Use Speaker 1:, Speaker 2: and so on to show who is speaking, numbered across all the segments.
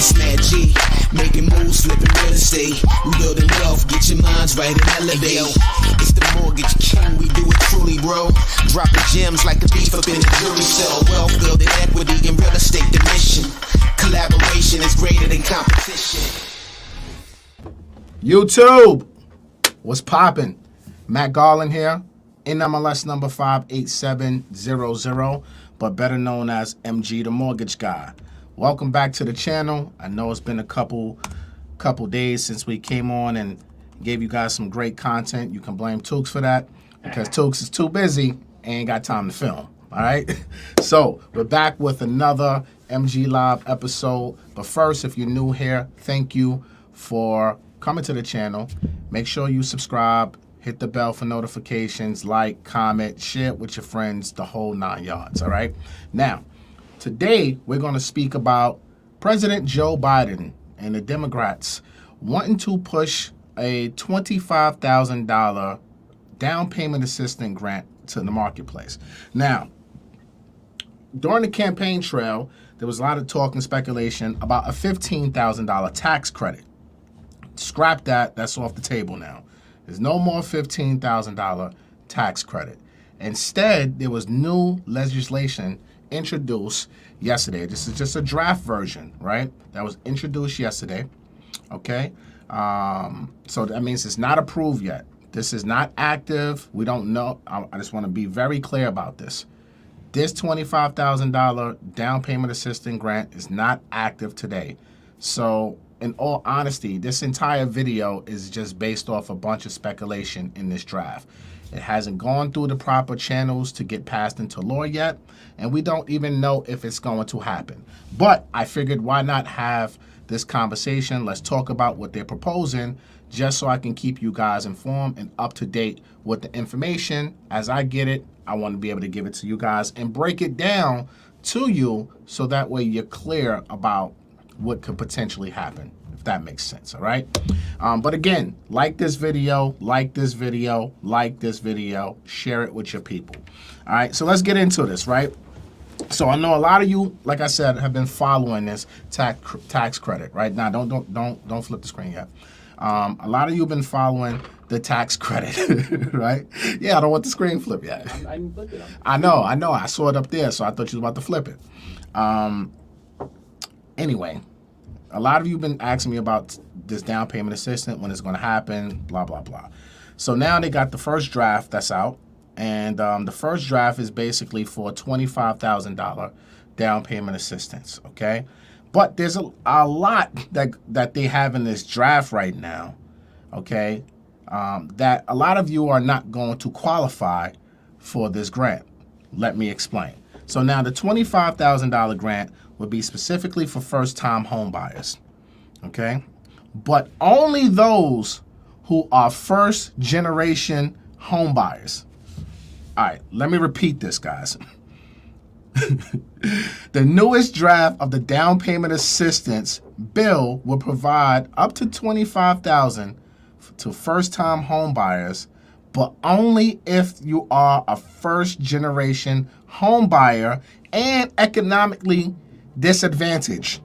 Speaker 1: It's Mad G, making moves, flipping real estate. We building wealth, get your minds right and elevate. Yo, it's the Mortgage King, we do it truly, bro. Dropping gems like a thief up in the jewelry cell. Wealth building equity in real estate, the mission. Collaboration is greater than competition.
Speaker 2: YouTube, what's poppin'? Matt Garland here, NMLS number 58700, but better known as MG the Mortgage Guy. Welcome back to the channel. I know it's been a couple days since we came on and gave you guys some great content. You can blame Tukes for that because Tukes is too busy and ain't got time to film. All right, so we're back with another MG Live episode. But first, if you're new here, thank you for coming to the channel. Make sure you subscribe, hit the bell for notifications, like, comment, share it with your friends, the whole 9 yards. All right. Now, today we're going to speak about President Joe Biden and the Democrats wanting to push a $25,000 down payment assistance grant to the marketplace. Now, during the campaign trail, there was a lot of talk and speculation about a $15,000 tax credit. Scrap that. That's off the table now. There's no more $15,000 tax credit. Instead, there was new legislation introduced yesterday. This is just a draft version, right? That was introduced yesterday. Okay. So that means it's not approved yet. This is not active. We don't know. I just want to be very clear about this. This $25,000 down payment assistance grant is not active today. So in all honesty, this entire video is just based off a bunch of speculation in this draft. It hasn't gone through the proper channels to get passed into law yet, and we don't even know if it's going to happen. But I figured, why not have this conversation? Let's talk about what they're proposing, just so I can keep you guys informed and up to date with the information. As I get it, I want to be able to give it to you guys and break it down to you, so that way you're clear about what could potentially happen, if that makes sense. All right. But again, like this video, share it with your people. All right. So let's get into this, right? So I know a lot of you, like I said, have been following this tax credit, right? Now, don't flip the screen yet. A lot of you have been following the tax credit, right? Yeah, I don't want the screen flip yet.
Speaker 3: I'm flipping.
Speaker 2: I know. I saw it up there, so I thought you was about to flip it. Anyway, a lot of you have been asking me about this down payment assistance, when it's going to happen, blah, blah, blah. So now they got the first draft that's out, and the first draft is basically for $25,000 down payment assistance, okay? But there's a lot that they have in this draft right now, okay, that a lot of you are not going to qualify for this grant. Let me explain. So now the $25,000 grant would be specifically for first-time home buyers, okay? But only those who are first-generation home buyers. All right, let me repeat this, guys. The newest draft of the down payment assistance bill will provide up to $25,000 to first-time home buyers, but only if you are a first-generation home buyer and economically disadvantaged.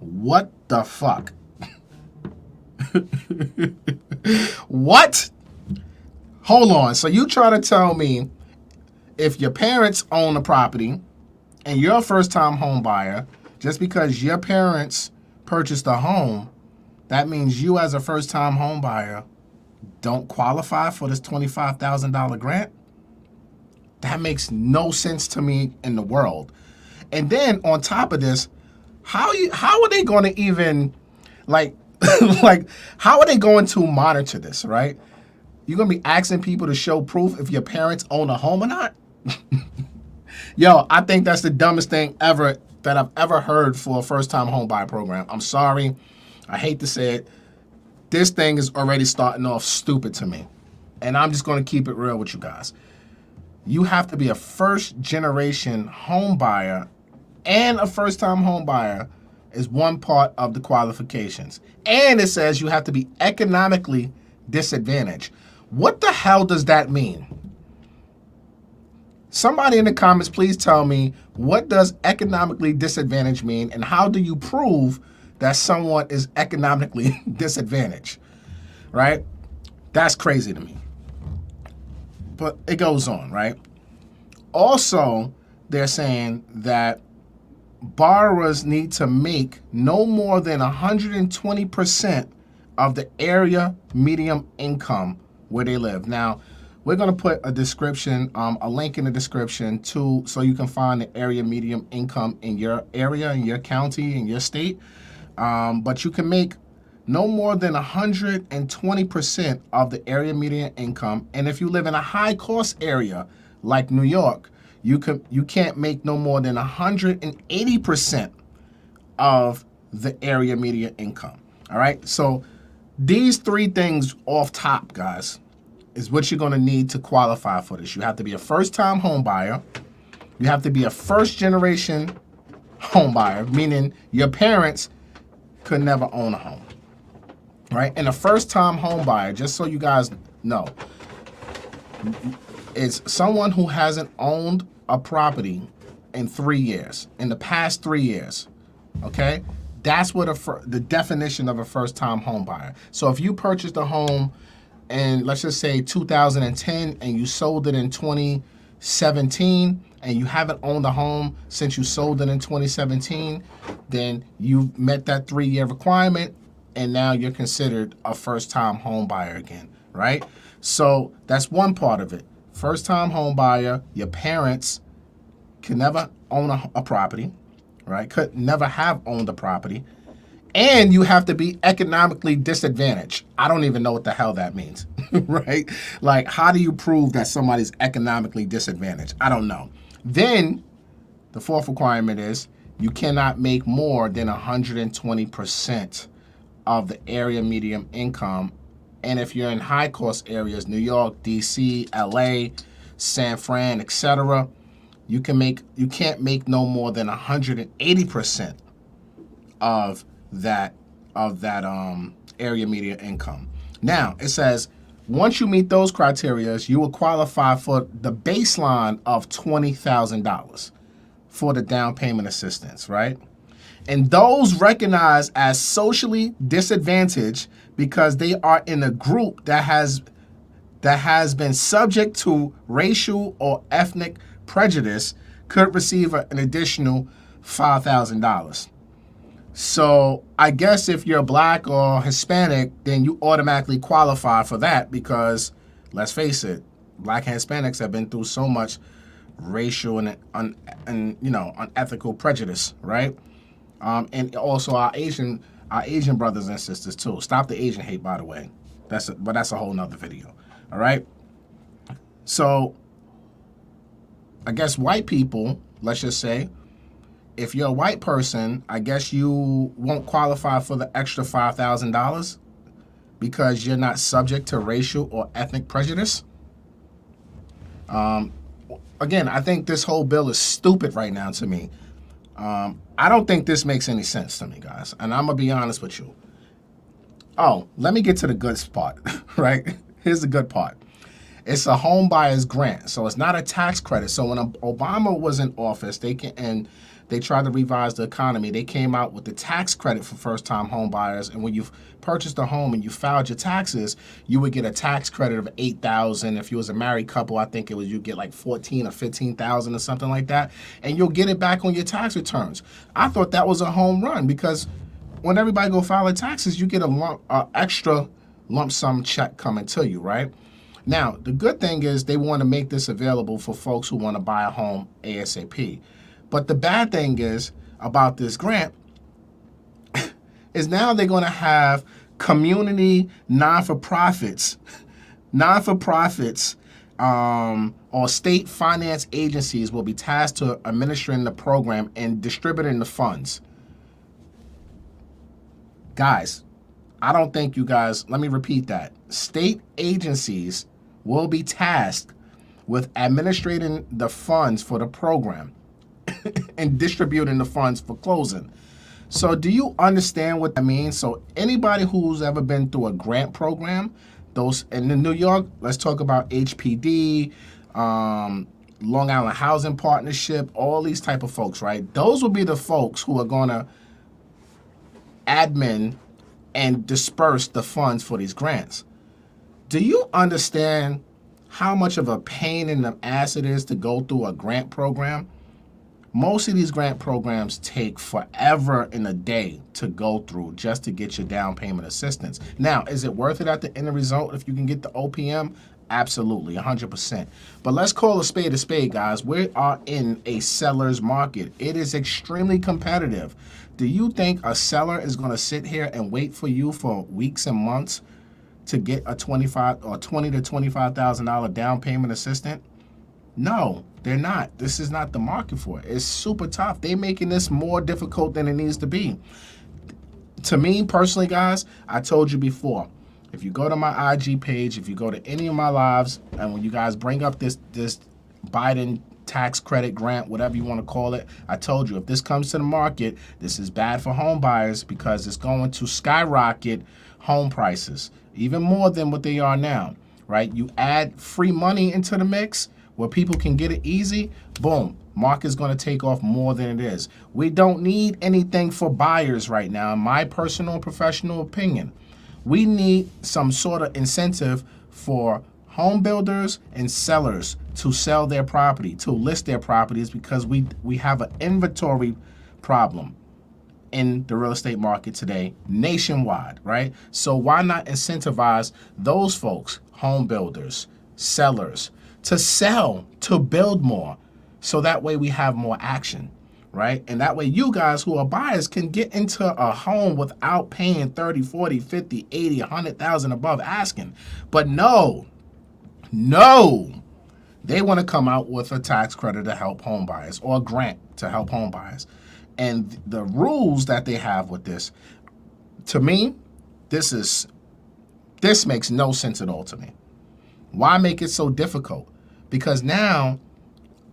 Speaker 2: What the fuck? What? Hold on. So you try to tell me if your parents own a property and you're a first-time home buyer, just because your parents purchased a home, that means you as a first-time home buyer don't qualify for this $25,000 grant? That makes no sense to me in the world. And then on top of this, how are they going to even, like, how are they going to monitor this, right? You're going to be asking people to show proof if your parents own a home or not? Yo, I think that's the dumbest thing ever that I've ever heard for a first-time home buyer program. I'm sorry. I hate to say it. This thing is already starting off stupid to me. And I'm just going to keep it real with you guys. You have to be a first-generation home buyer, and a first-time home buyer is one part of the qualifications. And it says you have to be economically disadvantaged. What the hell does that mean? Somebody in the comments, please tell me What does economically disadvantaged mean, and how do you prove that someone is economically disadvantaged? Right? That's crazy to me. But it goes on, right? Also, they're saying that borrowers need to make no more than 120% of the area median income where they live. Now, we're going to put a description, a link in the description so you can find the area median income in your area, in your county, in your state. But you can make no more than 120% of the area median income. And if you live in a high cost area like New York, you can't make no more than 180% of the area median income. All right. So these three things off top, guys, is what you're going to need to qualify for this. You have to be a first-time home buyer. You have to be a first-generation home buyer, meaning your parents could never own a home. Right? And a first-time home buyer, just so you guys know, is someone who hasn't owned a property in 3 years, in the past 3 years. Okay? That's what the definition of a first-time home buyer. So if you purchased a home in, let's just say 2010, and you sold it in 2017, and you haven't owned a home since you sold it in 2017, then you've met that 3-year requirement, and now you're considered a first-time home buyer again, right? So that's one part of it. First-time home buyer, your parents could never own a property, right? Could never have owned a property. And you have to be economically disadvantaged. I don't even know what the hell that means, right? Like, how do you prove that somebody's economically disadvantaged? I don't know. Then the fourth requirement is you cannot make more than 120% of the area median income. And if you're in high cost areas, New York, DC, LA, San Fran, etc., you can't make no more than 180% of that area median income. Now, it says once you meet those criteria, you will qualify for the baseline of $20,000 for the down payment assistance, right? And those recognized as socially disadvantaged because they are in a group that has been subject to racial or ethnic prejudice could receive an additional $5,000. So I guess if you're black or Hispanic, then you automatically qualify for that because, let's face it, black and Hispanics have been through so much racial and unethical prejudice, right? And also our Asian brothers and sisters too. Stop the Asian hate, by the way. That's a whole nother video. All right. So I guess white people, let's just say, if you're a white person, I guess you won't qualify for the extra $5,000 because you're not subject to racial or ethnic prejudice. Again, I think this whole bill is stupid right now to me. I don't think this makes any sense to me, guys. And I'm going to be honest with you. Oh, let me get to the good part, right? Here's the good part. It's a home buyer's grant, so it's not a tax credit. So when Obama was in office, they tried to revise the economy. They came out with the tax credit for first-time home buyers, and when you purchased a home and you filed your taxes, you would get a tax credit of $8,000. If you was a married couple, I think you get like $14,000 or $15,000 or something like that, and you'll get it back on your tax returns. I thought that was a home run because when everybody go file their taxes, you get a extra lump sum check coming to you, right? Now, the good thing is they want to make this available for folks who want to buy a home ASAP. But the bad thing is about this grant is now they're going to have community non-for-profits or state finance agencies will be tasked to administering the program and distributing the funds. Guys, I don't think you guys, let me repeat that. State agencies will be tasked with administrating the funds for the program and distributing the funds for closing. So do you understand what that means? So anybody who's ever been through a grant program, those in New York, let's talk about HPD, Long Island Housing Partnership, all these type of folks, right? Those will be the folks who are going to admin and disperse the funds for these grants. Do you understand how much of a pain in the ass it is to go through a grant program? Most of these grant programs take forever in a day to go through just to get your down payment assistance. Now, is it worth it at the end result if you can get the OPM? Absolutely, 100%. But let's call a spade, guys. We are in a seller's market. It is extremely competitive. Do you think a seller is going to sit here and wait for you for weeks and months to get a $20,000 to $25,000 down payment assistant? No, they're not. This is not the market for it. It's super tough. They're making this more difficult than it needs to be. To me personally, guys, I told you before, if you go to my IG page, if you go to any of my lives, and when you guys bring up this Biden tax credit grant, whatever you want to call it, I told you if this comes to the market, this is bad for home buyers because it's going to skyrocket home prices, even more than what they are now, right? You add free money into the mix where people can get it easy, boom, market's going to take off more than it is. We don't need anything for buyers right now, in my personal and professional opinion. We need some sort of incentive for home builders and sellers to sell their property, to list their properties, because we have an inventory problem in the real estate market today nationwide, right? So why not incentivize those folks, home builders, sellers, to sell, to build more, so that way we have more action, right? And that way you guys who are buyers can get into a home without paying 30, 40, 50, 80, 100,000 above asking. But no, they want to come out with a tax credit to help home buyers or a grant to help home buyers. And the rules that they have with this, to me, this makes no sense at all to me. Why make it so difficult? Because now,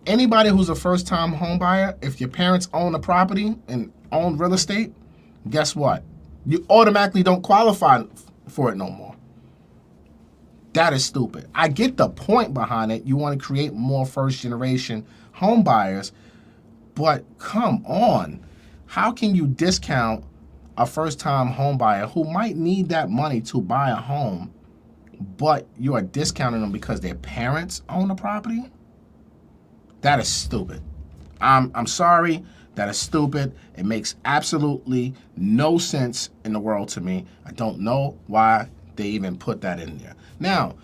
Speaker 2: anybody who's a first-time home buyer, if your parents own a property and own real estate, guess what? You automatically don't qualify for it no more. That is stupid. I get the point behind it. You want to create more first-generation home buyers, but come on. How can you discount a first-time home buyer who might need that money to buy a home, but you are discounting them because their parents own a property? That is stupid. I'm sorry. That is stupid. It makes absolutely no sense in the world to me. I don't know why they even put that in there. Now,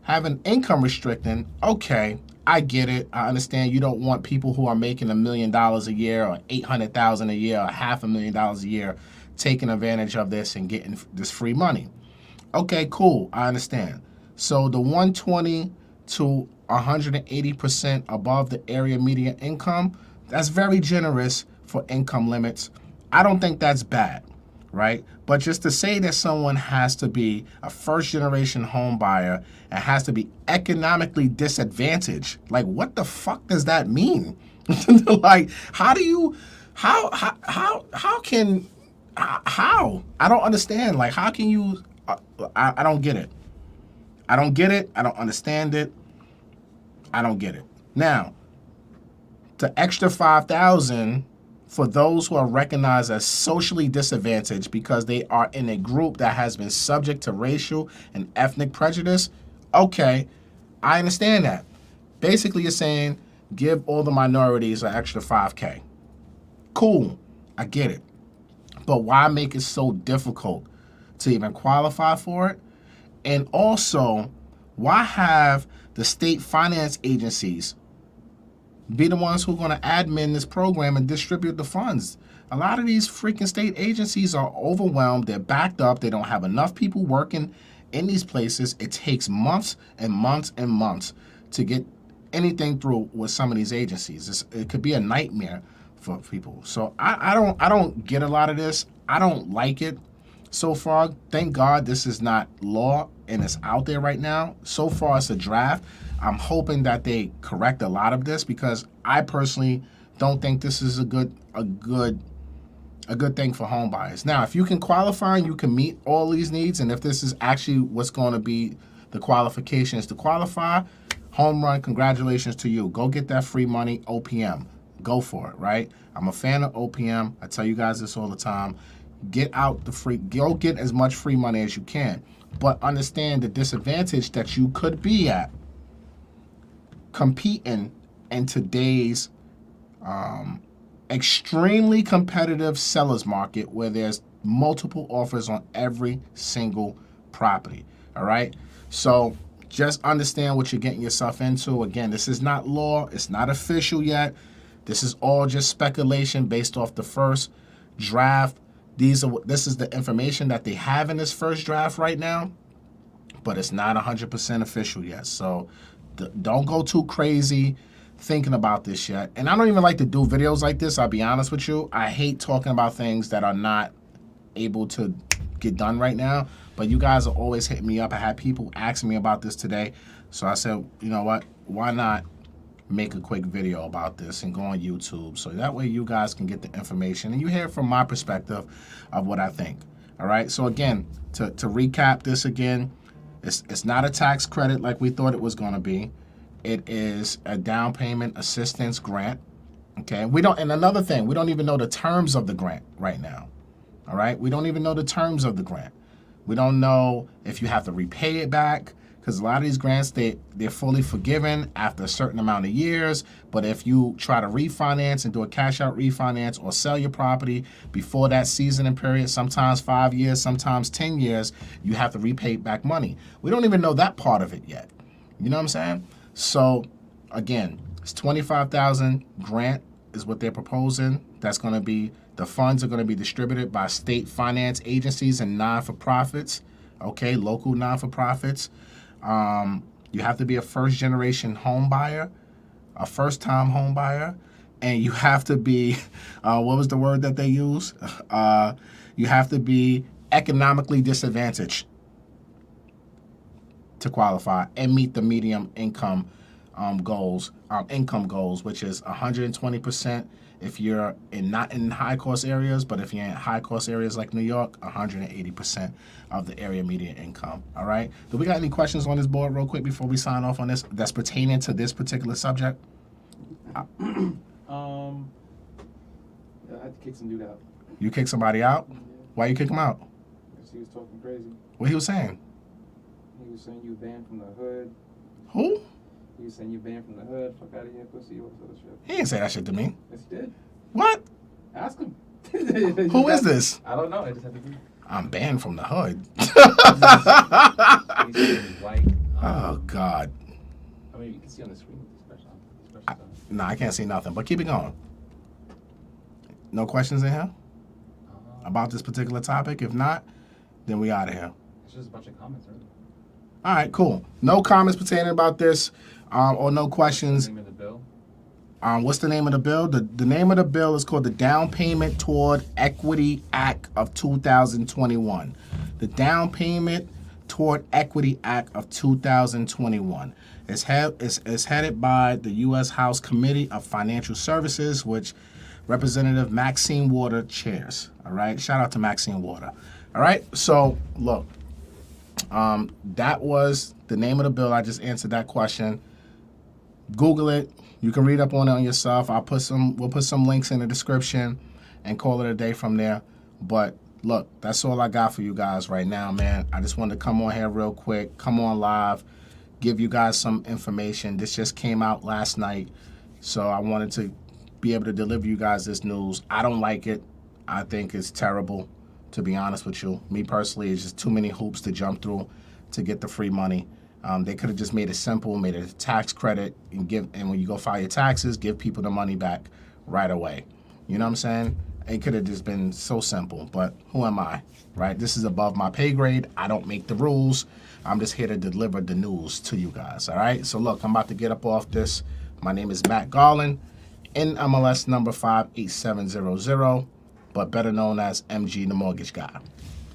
Speaker 2: having income restricting, okay, I get it. I understand you don't want people who are making $1 million a year or $800,000 a year or $500,000 a year taking advantage of this and getting this free money. Okay, cool. I understand. So the 120 to 180% above the area median income, that's very generous for income limits. I don't think that's bad, right? But just to say that someone has to be a first-generation home buyer and has to be economically disadvantaged, like what the fuck does that mean? Like, how I don't understand. Like, how can you? I don't get it. I don't get it. I don't understand it. I don't get it. Now, the extra $5,000 for those who are recognized as socially disadvantaged because they are in a group that has been subject to racial and ethnic prejudice. Okay, I understand that. Basically, you're saying give all the minorities an extra $5K. Cool, I get it. But why make it so difficult to even qualify for it? And also, why have the state finance agencies be the ones who are going to admin this program and distribute the funds? A lot of these freaking state agencies are overwhelmed. They're backed up. They don't have enough people working in these places. It takes months and months and months to get anything through with some of these agencies. It could be a nightmare for people. So I don't get a lot of this. I don't like it so far. Thank God this is not law and it's out there right now. So far it's a draft. I'm hoping that they correct a lot of this because I personally don't think this is a good thing for home buyers. Now, if you can qualify and you can meet all these needs, and if this is actually what's going to be the qualifications to qualify, home run, congratulations to you. Go get that free money, OPM. Go for it, right? I'm a fan of OPM. I tell you guys this all the time. Go get as much free money as you can. But understand the disadvantage that you could be at competing in today's extremely competitive seller's market where there's multiple offers on every single property. All right? So just understand what you're getting yourself into. Again, this is not law. It's not official yet. This is all just speculation based off the first draft. This is the information that they have in this first draft right now, but it's not 100% official yet. So don't go too crazy thinking about this yet. And I don't even like to do videos like this, I'll be honest with you. I hate talking about things that are not able to get done right now, but you guys are always hitting me up. I had people asking me about this today, so I said, you know what, why not make a quick video about this and go on YouTube, so that way you guys can get the information and you hear from my perspective of what I think. All right, so again, to recap this again, it's not a tax credit like we thought it was going to be. It is a down payment assistance grant. Okay, and another thing, we don't even know the terms of the grant right now. All right, we don't even know the terms of the grant. We don't know if you have to repay it back, because a lot of these grants, they're fully forgiven after a certain amount of years. But if you try to refinance and do a cash out refinance or sell your property before that seasoning period, sometimes 5 years, sometimes 10 years, you have to repay back money. We don't even know that part of it yet. You know what I'm saying? So again, it's $25,000 grant is what they're proposing. That's going to be, the funds are going to be distributed by state finance agencies and non-for-profits. Okay, local non-for-profits. You have to be a first-generation home buyer, a first-time home buyer, and you have to be, what was the word that they use? You have to be economically disadvantaged to qualify and meet the medium income goals, which is 120% if you're not in high-cost areas, but if you're in high-cost areas like New York, 180% of the area median income. All right? Do we got any questions on this board real quick before we sign off on this that's pertaining to this particular subject?
Speaker 3: Yeah, I had to kick some dude out.
Speaker 2: You kick somebody out?
Speaker 3: Yeah.
Speaker 2: Why you kick him out?
Speaker 3: Because he was talking crazy.
Speaker 2: What he was saying?
Speaker 3: He was saying you banned from the hood.
Speaker 2: Who?
Speaker 3: He was saying you banned from the hood. Fuck out of here, pussy. All this other shit.
Speaker 2: He didn't say that shit to me.
Speaker 3: Yes, he did.
Speaker 2: What?
Speaker 3: Ask him.
Speaker 2: Who is this?
Speaker 3: I don't know. I just had to be.
Speaker 2: I'm banned from the hood.
Speaker 3: He's white.
Speaker 2: Oh, God.
Speaker 3: I mean, you can see on the screen with these questions.
Speaker 2: Nah, I can't see nothing, but keep it going. No questions in here about this particular topic? If not, then we out of here.
Speaker 3: It's just a bunch of comments, right?
Speaker 2: All right, cool. No comments pertaining about this or no questions.
Speaker 3: What's the name of the bill?
Speaker 2: What's the name of the bill? The name of the bill is called the Down Payment Toward Equity Act of 2021. The Down Payment Toward Equity Act of 2021. It's headed by the U.S. House Committee of Financial Services, which Representative Maxine Waters chairs. All right, shout out to Maxine Waters. All right, so look, that was the name of the bill. I just answered that question. Google it. You can read up on it on yourself. We'll put some links in the description and call it a day from there. But look, that's all I got for you guys right now, man. I just wanted to come on here real quick, come on live, give you guys some information. This just came out last night, so I wanted to be able to deliver you guys this news. I don't like it. I think it's terrible, to be honest with you. Me personally, it's just too many hoops to jump through to get the free money. They could have just made it simple, made it a tax credit, and when you go file your taxes, give people the money back right away. You know what I'm saying? It could have just been so simple, but who am I, right? This is above my pay grade. I don't make the rules. I'm just here to deliver the news to you guys, all right? So look, I'm about to get up off this. My name is Matt Garland, NMLS number 58700, but better known as MG the Mortgage Guy.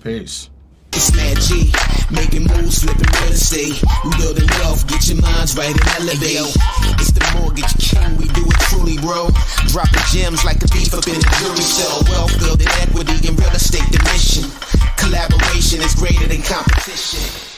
Speaker 2: Peace.
Speaker 1: It's Matt G, making moves, flipping real estate. We building wealth, get your minds right and elevate. It's the Mortgage King, we do it truly, bro. Dropping gems like a thief up in the jewelry cell. Wealth building equity in real estate, the mission. Collaboration is greater than competition.